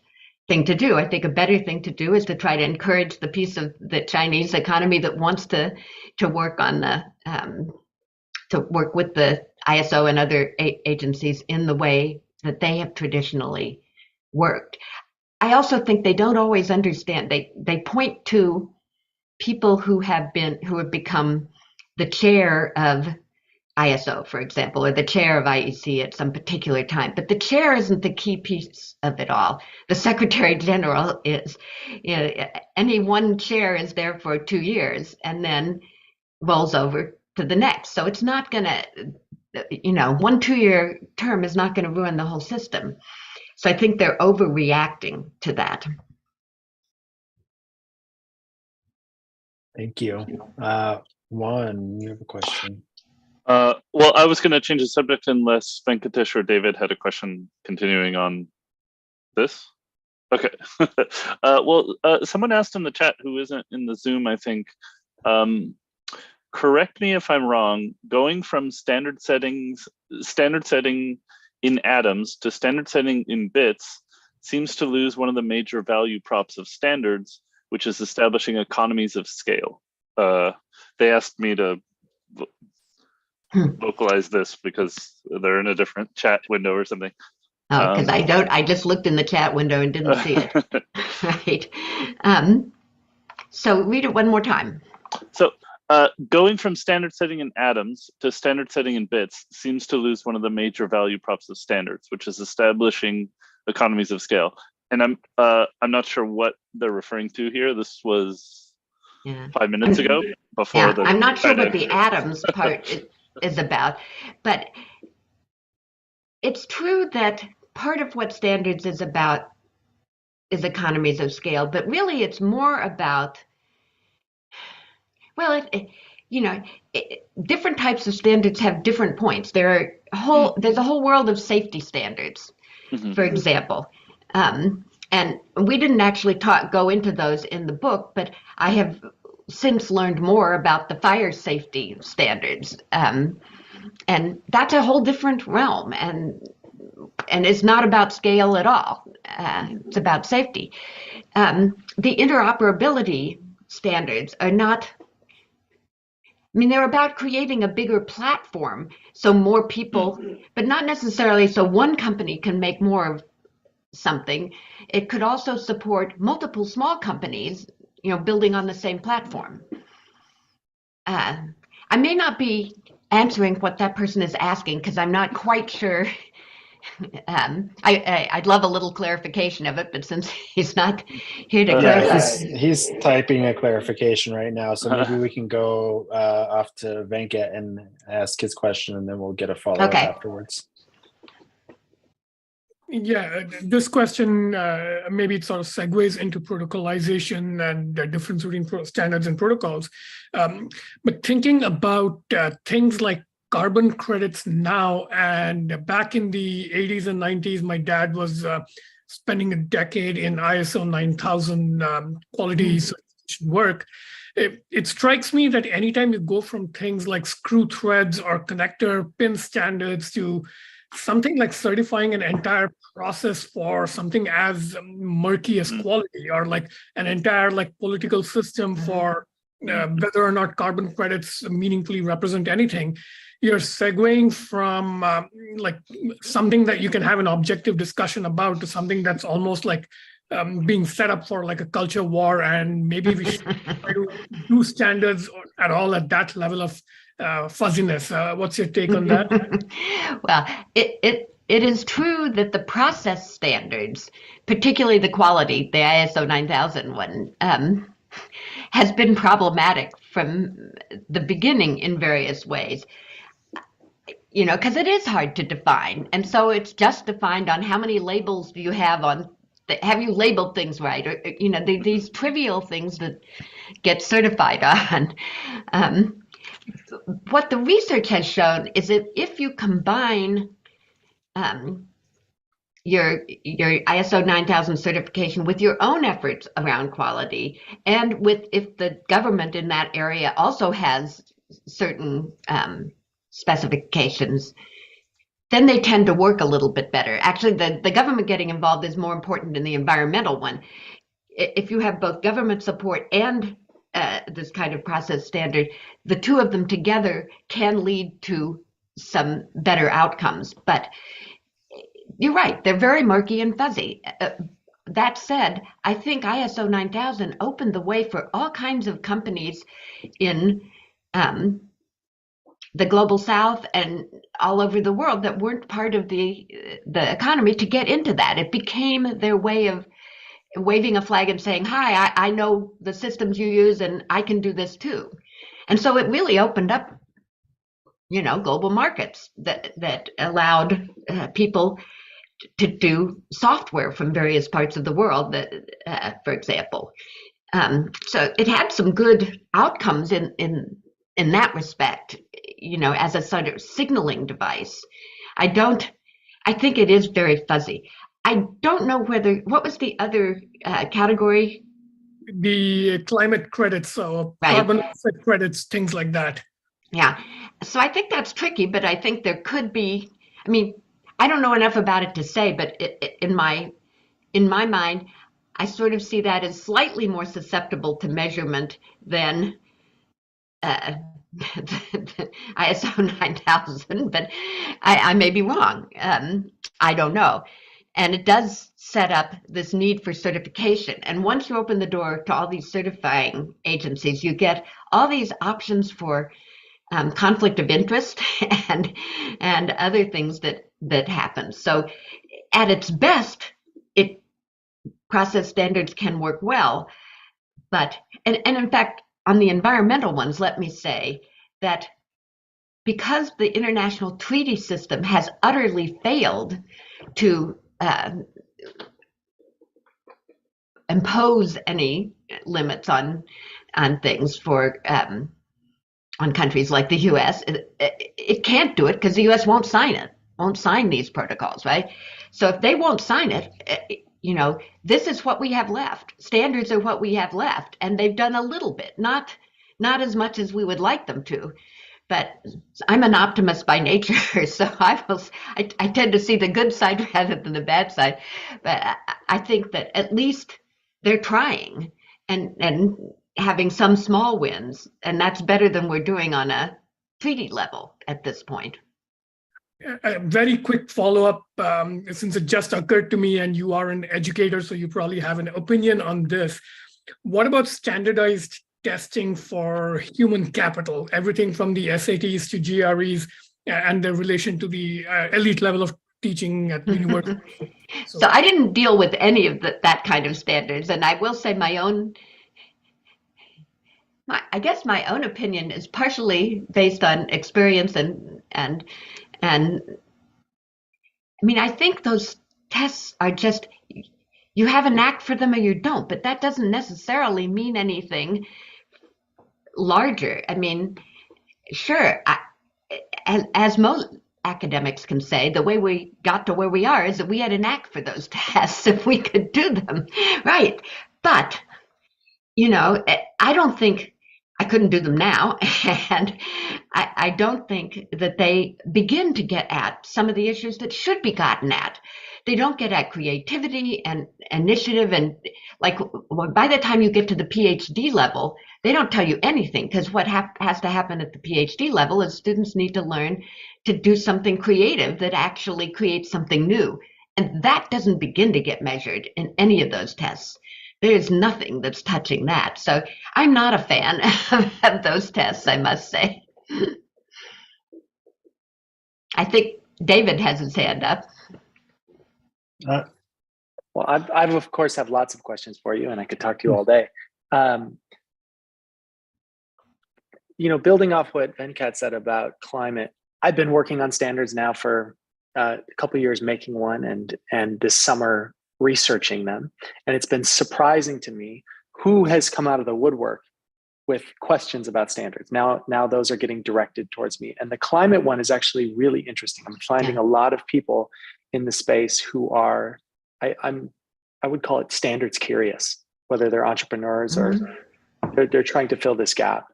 thing to do. I think a better thing to do is to try to encourage the piece of the Chinese economy that wants to work on to work with the ISO and other agencies in the way that they have traditionally worked. I also think they don't always understand. They point to people who have become the chair of ISO, for example, or the chair of IEC at some particular time. But the chair isn't the key piece of it all. The Secretary General is. Any one chair is there for 2 years and then rolls over to the next. So it's not going to, 1 2-year term is not going to ruin the whole system. So I think they're overreacting to that. Thank you. Juan, you have a question. Well, I was going to change the subject unless Venkatesh or David had a question continuing on this. Okay. Someone asked in the chat who isn't in the Zoom, I think. Correct me if I'm wrong. Going from standard setting in atoms to standard setting in bits seems to lose one of the major value props of standards, which is establishing economies of scale. They asked me to vocalize this because they're in a different chat window or something. Oh, because I just looked in the chat window and didn't see it. Right. So read it one more time. So going from standard setting in atoms to standard setting in bits seems to lose one of the major value props of standards, which is establishing economies of scale. And I'm not sure what they're referring to here. This was 5 minutes ago before I'm not sure what the atoms part is about, but it's true that part of what standards is about is economies of scale, but really it's more about, well, different types of standards have different points. There's a whole world of safety standards, for example. And we didn't actually go into those in the book, but I have since learned more about the fire safety standards. And that's a whole different realm. And it's not about scale at all. It's about safety. The interoperability standards are not, they're about creating a bigger platform so more people, but not necessarily so one company can make more of something. It could also support multiple small companies, building on the same platform. I may not be answering what that person is asking because I'm not quite sure. I'd love a little clarification of it, but since he's not here to clarify. He's typing a clarification right now, so maybe we can go off to Venkat and ask his question, and then we'll get a follow-up afterwards. Yeah, this question, maybe it sort of segues into protocolization and the difference between standards and protocols. But thinking about things like carbon credits now, and back in the 80s and 90s, my dad was spending a decade in ISO 9000 quality certification work. It strikes me that anytime you go from things like screw threads or connector pin standards to something like certifying an entire process for something as murky as quality, or like an entire political system for whether or not carbon credits meaningfully represent anything, you're segueing from something that you can have an objective discussion about to something that's almost like being set up for like a culture war, and maybe we should try to do standards at all at that level of fuzziness. What's your take on that? Well, it is true that the process standards, particularly the quality, the ISO 9000 one, has been problematic from the beginning in various ways. Because it is hard to define, and so it's just defined on how many labels do you have on. Have you labeled things right? Or these trivial things that get certified on. What the research has shown is that if you combine your ISO 9000 certification with your own efforts around quality, and if the government in that area also has certain specifications, then they tend to work a little bit better. Actually, the government getting involved is more important than the environmental one. If you have both government support and this kind of process standard, the two of them together can lead to some better outcomes. But you're right, they're very murky and fuzzy. That said, I think ISO 9000 opened the way for all kinds of companies in the global south and all over the world that weren't part of the economy to get into that. It became their way of waving a flag and saying, hi, I know the systems you use and I can do this too. And so it really opened up, global markets that allowed people to do software from various parts of the world, for example. So it had some good outcomes in that respect, as a sort of signaling device. I think it is very fuzzy. I don't know what was the other category? The climate credits or Right. carbon offset credits, things like that. Yeah. So I think that's tricky, but I think there could be, I mean, I don't know enough about it to say, but in my mind, I sort of see that as slightly more susceptible to measurement than uh, ISO 9000, but I may be wrong. I don't know. And it does set up this need for certification. And once you open the door to all these certifying agencies, you get all these options for conflict of interest and other things that happen. So at its best, process standards can work well, but and in fact, on the environmental ones, let me say that because the international treaty system has utterly failed to impose any limits on things for on countries like the U.S. It can't do it because the U.S. won't sign these protocols, right? So if they won't sign it, this is what we have left. Standards are what we have left, and they've done a little bit, not as much as we would like them to. But I'm an optimist by nature, so I tend to see the good side rather than the bad side. But I think that at least they're trying and having some small wins, and that's better than we're doing on a treaty level at this point. A very quick follow-up, since it just occurred to me, and you are an educator, so you probably have an opinion on this. What about standardized testing for human capital, everything from the SATs to GREs and the relation to the elite level of teaching at university? So I didn't deal with any of that kind of standards, and I will say I guess my own opinion is partially based on experience and I mean, I think those tests are just, you have a knack for them or you don't, but that doesn't necessarily mean anything larger. I mean, sure, as most academics can say, the way we got to where we are is that we had a knack for those tests if we could do them, right? But, I don't think I couldn't do them now. And I don't think that they begin to get at some of the issues that should be gotten at. They don't get at creativity and initiative. And like by the time you get to the PhD level, they don't tell you anything, because what has to happen at the PhD level is students need to learn to do something creative that actually creates something new. And that doesn't begin to get measured in any of those tests. There's nothing that's touching that. So I'm not a fan of those tests, I must say. I think David has his hand up. Well, I've of course have lots of questions for you, and I could talk to you all day. Building off what Venkat said about climate, I've been working on standards now for a couple of years, making one, and this summer researching them. And it's been surprising to me who has come out of the woodwork with questions about standards. Now those are getting directed towards me. And the climate one is actually really interesting. I'm finding a lot of people in the space who are, I would call it standards curious, whether they're entrepreneurs or they're trying to fill this gap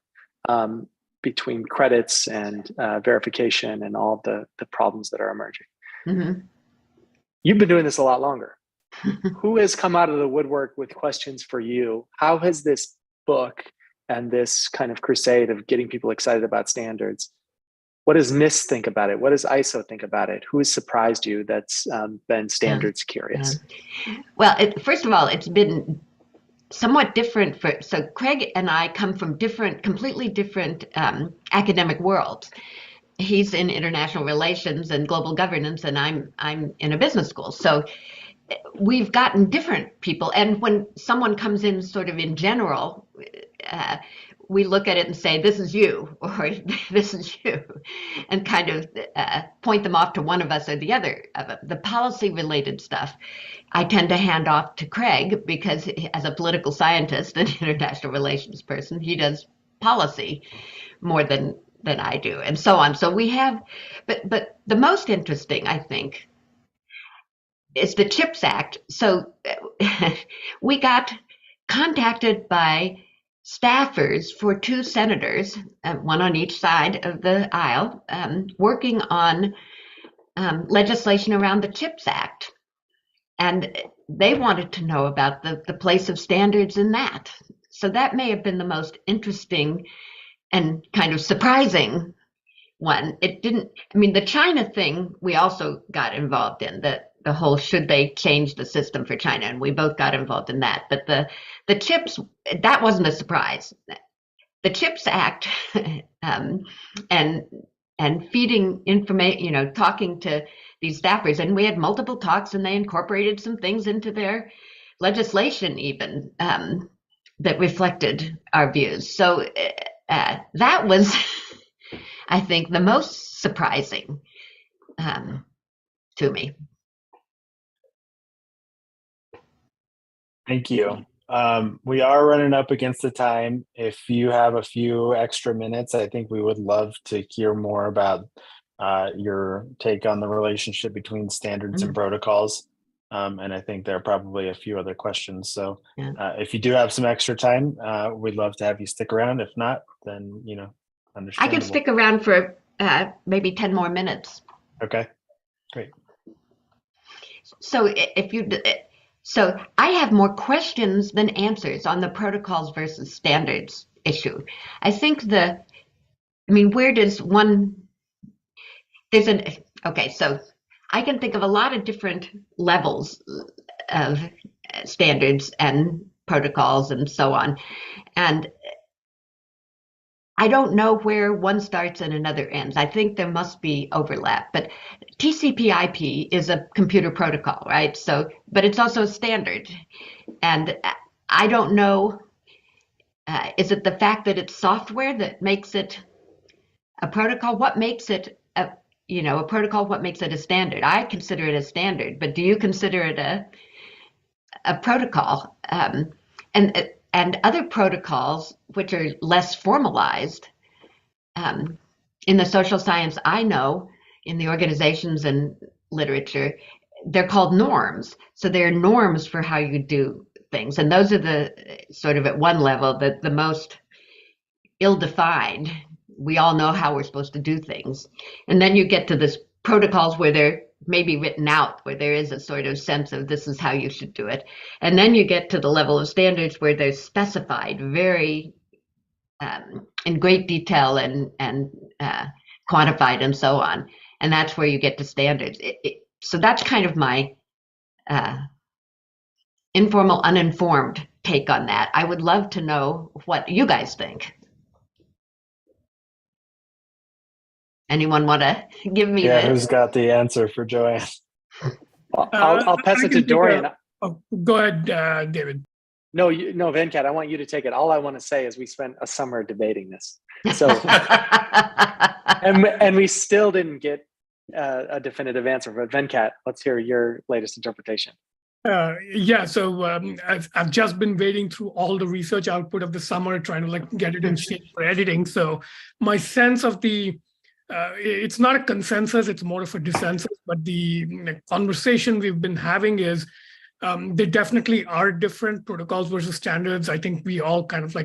between credits and verification and all the problems that are emerging. Mm-hmm. You've been doing this a lot longer. Who has come out of the woodwork with questions for you? How has this book and this kind of crusade of getting people excited about standards, what does NIST think about it? What does ISO think about it? Who has surprised you that's been standards curious? Well, first of all, it's been somewhat different. So Craig and I come from completely different academic worlds. He's in international relations and global governance, and I'm in a business school. So we've gotten different people. And when someone comes in sort of in general, we look at it and say, this is you, or this is you, and kind of point them off to one of us or the other. The policy related stuff, I tend to hand off to Craig, because as a political scientist and international relations person, he does policy more than I do, and so on. So we have, but the most interesting, I think, is the CHIPS Act. So we got contacted by staffers for two senators, one on each side of the aisle, working on legislation around the CHIPS Act. And they wanted to know about the place of standards in that. So that may have been the most interesting and kind of surprising one. It didn't, I mean, the China thing, we also got involved in, the whole should they change the system for China, and we both got involved in that. But the CHIPS, that wasn't a surprise. The CHIPS Act and feeding information, talking to these staffers, and we had multiple talks, and they incorporated some things into their legislation even that reflected our views. So that was, I think, the most surprising to me. Thank you. We are running up against the time. If you have a few extra minutes, I think we would love to hear more about your take on the relationship between standards and protocols. And I think there are probably a few other questions. So if you do have some extra time, we'd love to have you stick around. If not, then, understandable. I could stick around for maybe 10 more minutes. Okay, great. So so I have more questions than answers on the protocols versus standards issue. I think where does one, okay, so I can think of a lot of different levels of standards and protocols and so on. And I don't know where one starts and another ends. I think there must be overlap, but TCP/IP is a computer protocol, right? So, but it's also a standard. And I don't know, is it the fact that it's software that makes it a protocol? What makes it a protocol? What makes it a standard? I consider it a standard, but do you consider it a protocol? And other protocols, which are less formalized, in the social science I know, in the organizations and literature, they're called norms. So they're norms for how you do things. And those are the sort of at one level, the most ill-defined. We all know how we're supposed to do things. And then you get to this protocols where they're maybe written out, where there is a sort of sense of this is how you should do it. And then you get to the level of standards where they're specified very in great detail and quantified and so on. And that's where you get to standards. So that's kind of my informal, uninformed take on that. I would love to know what you guys think. Anyone want to give me who's got the answer for JoAnne? I'll pass it to Dorian. Go ahead, David. No, Venkat, I want you to take it. All I want to say is we spent a summer debating this. So, and we still didn't get a definitive answer. But Venkat, let's hear your latest interpretation. So I've just been wading through all the research output of the summer, trying to get it in shape for editing. So my sense of it's not a consensus, it's more of a dissensus, but the conversation we've been having is there definitely are different protocols versus standards. I think we all kind of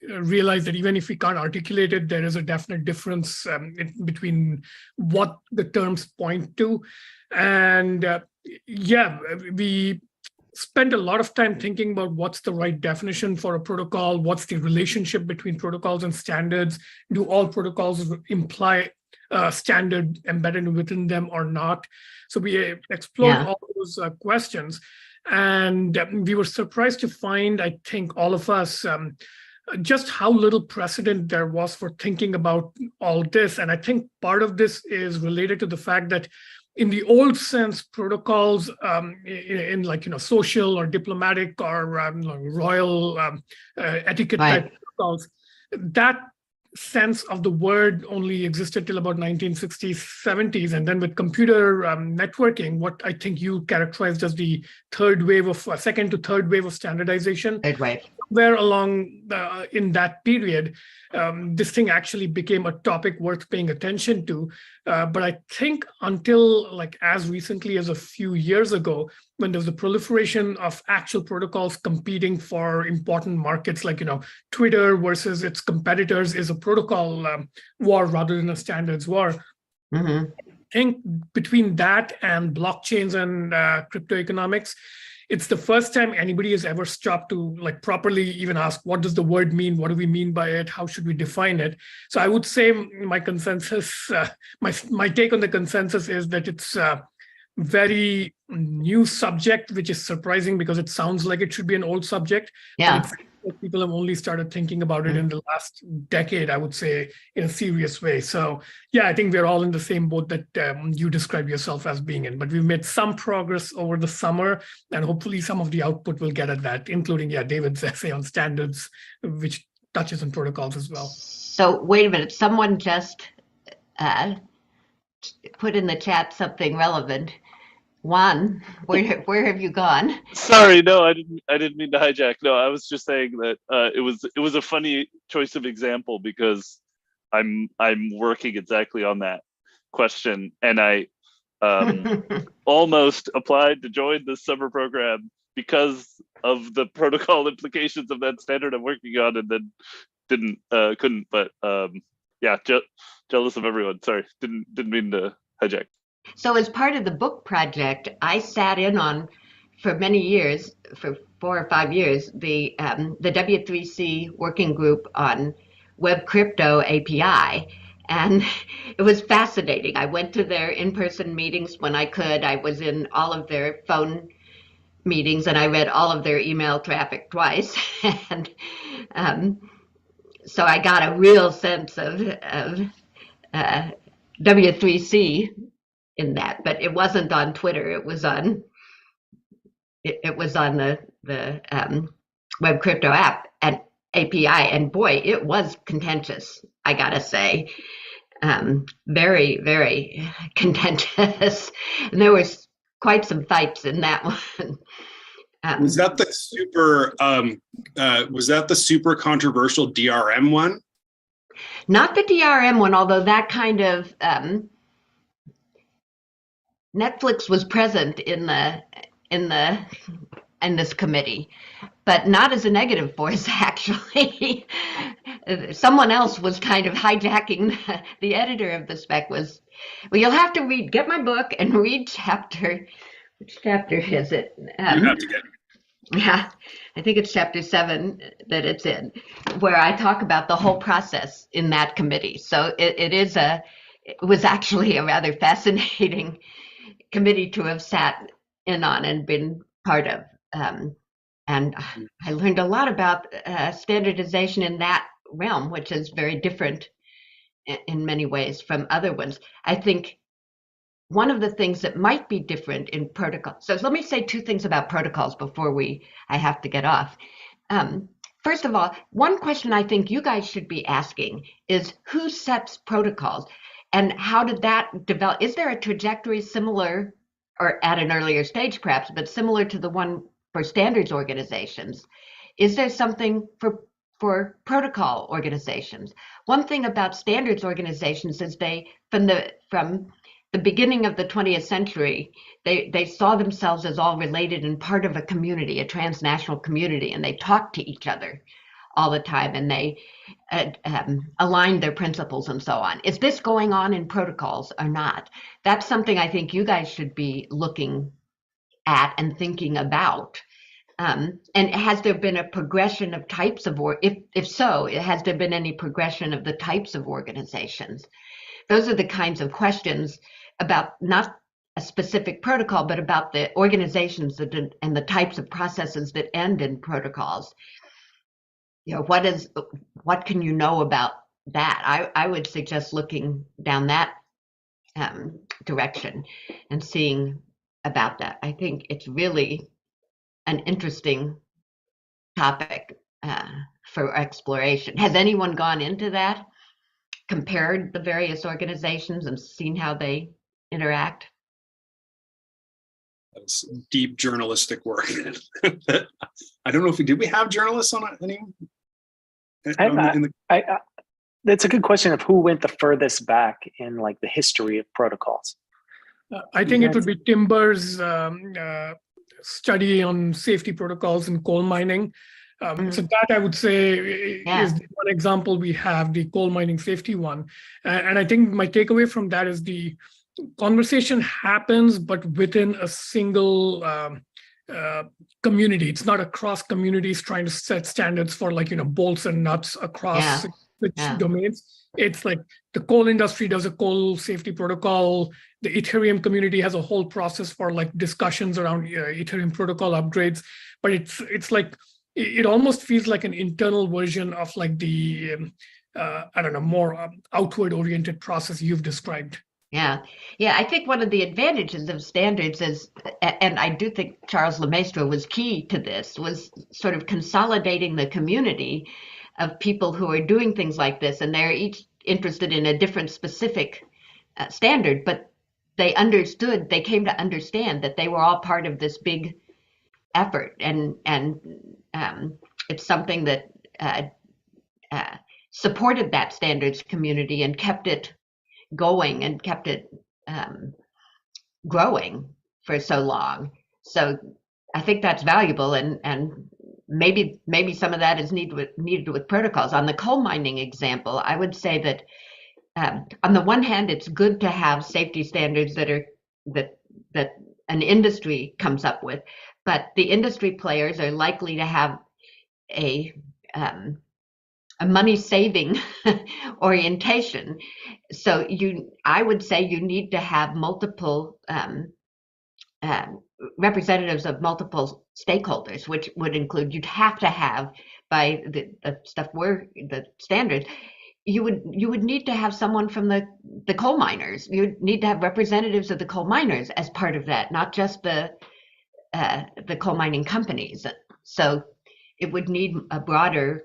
realize that even if we can't articulate it, there is a definite difference between what the terms point to. And we spent a lot of time thinking about what's the right definition for a protocol, what's the relationship between protocols and standards, do all protocols imply standard embedded within them or not? So we explored all those questions, and we were surprised to find, I think all of us, just how little precedent there was for thinking about all this. And I think part of this is related to the fact that in the old sense, protocols in social or diplomatic or royal etiquette type protocols, that sense of the word only existed till about 1960s, 70s. And then with computer networking, what I think you characterized as the second to third wave of standardization. Third wave. somewhere along in that period, this thing actually became a topic worth paying attention to. But I think until like as recently as a few years ago, when there was a proliferation of actual protocols competing for important markets, like, Twitter versus its competitors is a protocol war rather than a standards war. Mm-hmm. I think between that and blockchains and crypto economics, it's the first time anybody has ever stopped to like properly even ask, what does the word mean? What do we mean by it? How should we define it? So I would say my consensus, my take on the consensus is that it's a very new subject, which is surprising because it sounds like it should be an old subject. Yeah. But people have only started thinking about it in the last decade, I would say, in a serious way. So yeah, I think we're all in the same boat that you describe yourself as being in, but we've made some progress over the summer, and hopefully some of the output will get at that, including David's essay on standards, which touches on protocols as well. So wait a minute, someone just put in the chat something relevant. Juan, where have you gone? Sorry, no, I didn't mean to hijack. No, I was just saying that it was a funny choice of example because I'm working exactly on that question, and I almost applied to join the summer program because of the protocol implications of that standard I'm working on, and then couldn't. But jealous of everyone. Sorry, didn't mean to hijack. So as part of the book project, I sat in on, for many years, for 4 or 5 years, the W3C working group on Web Crypto API. And it was fascinating. I went to their in-person meetings when I could. I was in all of their phone meetings, and I read all of their email traffic twice. And so I got a real sense of W3C in that, but it wasn't on Twitter. It was on the Web Crypto app and API, and boy, it was contentious. I gotta say, very, very contentious, and there was quite some fights in that one. Was that the super controversial DRM one? Not the DRM one, although that kind of Netflix was present in this committee, but not as a negative force, actually. Someone else was kind of hijacking the editor of the spec was, well, you'll have to get my book and read which chapter is it? You have to get. Yeah, I think it's chapter 7 that it's in, where I talk about the whole process in that committee. So it was actually a rather fascinating committee to have sat in on and been part of. And I learned a lot about standardization in that realm, which is very different in many ways from other ones. I think one of the things that might be different in protocol. So let me say 2 things about protocols before I have to get off. First of all, one question I think you guys should be asking is who sets protocols and how did that develop? Is there a trajectory similar, or at an earlier stage perhaps, but similar to the one for standards organizations? Is there something for protocol organizations? One thing about standards organizations is from the beginning of the 20th century, they saw themselves as all related and part of a community, a transnational community, and they talked to each other all the time, and they aligned their principles and so on. Is this going on in protocols or not? That's something I think you guys should be looking at and thinking about. And has there been a progression of types of, if so, has there been any progression of the types of organizations? Those are the kinds of questions about not a specific protocol, but about the organizations and the types of processes that end in protocols. What can you know about that? I would suggest looking down that direction and seeing about that. I think it's really an interesting topic for exploration. Has anyone gone into that, compared the various organizations and seen how they interact? deep journalistic work. I don't know if we have journalists on any. That's a good question of who went the furthest back in like the history of protocols. I think it would be Timber's study on safety protocols in coal mining. So that I would say is the one example we have, the coal mining safety one. And I think my takeaway from that is the conversation happens, but within a single community. It's not across communities trying to set standards for bolts and nuts across domains. It's like the coal industry does a coal safety protocol. The Ethereum community has a whole process for discussions around Ethereum protocol upgrades. But it's like it almost feels like an internal version of the more outward oriented process you've described. Yeah. I think one of the advantages of standards is, and I do think Charles Lemaistre was key to this, was sort of consolidating the community of people who are doing things like this, and they're each interested in a different specific standard, but they came to understand that they were all part of this big effort, and it's something that supported that standards community and kept it going and kept it growing for so long. So I think that's valuable, and maybe some of that is needed with protocols. On the coal mining example, I would say that on the one hand, it's good to have safety standards that an industry comes up with, but the industry players are likely to have a money-saving orientation. So I would say you need to have multiple representatives of multiple stakeholders, which would include, you'd have to have, by the stuff the standards, you would need to have someone from the coal miners. You'd need to have representatives of the coal miners as part of that, not just the coal mining companies. So it would need a broader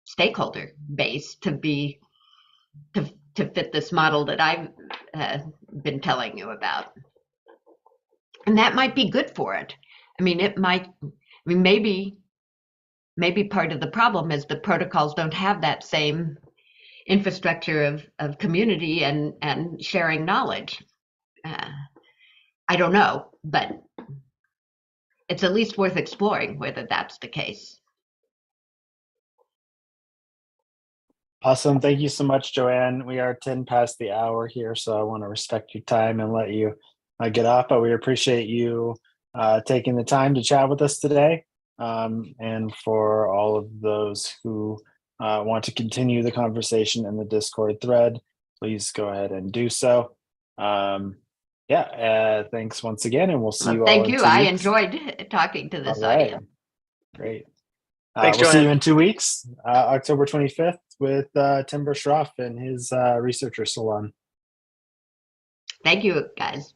stakeholder base to fit this model that I've been telling you about, and that might be good for it. I mean, maybe part of the problem is the protocols don't have that same infrastructure of community and sharing knowledge. I don't know, but it's at least worth exploring whether that's the case. Awesome. Thank you so much, JoAnne. We are 10 past the hour here, so I want to respect your time and let you get off, but we appreciate you taking the time to chat with us today. And for all of those who want to continue the conversation in the Discord thread, please go ahead and do so. Thanks once again, and we'll see you all. Thank you. I weeks. enjoyed talking to this audience. Great. Thanks, we'll JoAnne. see you in 2 weeks, October 25th, with Timber Schroff and his researcher salon. Thank you, guys.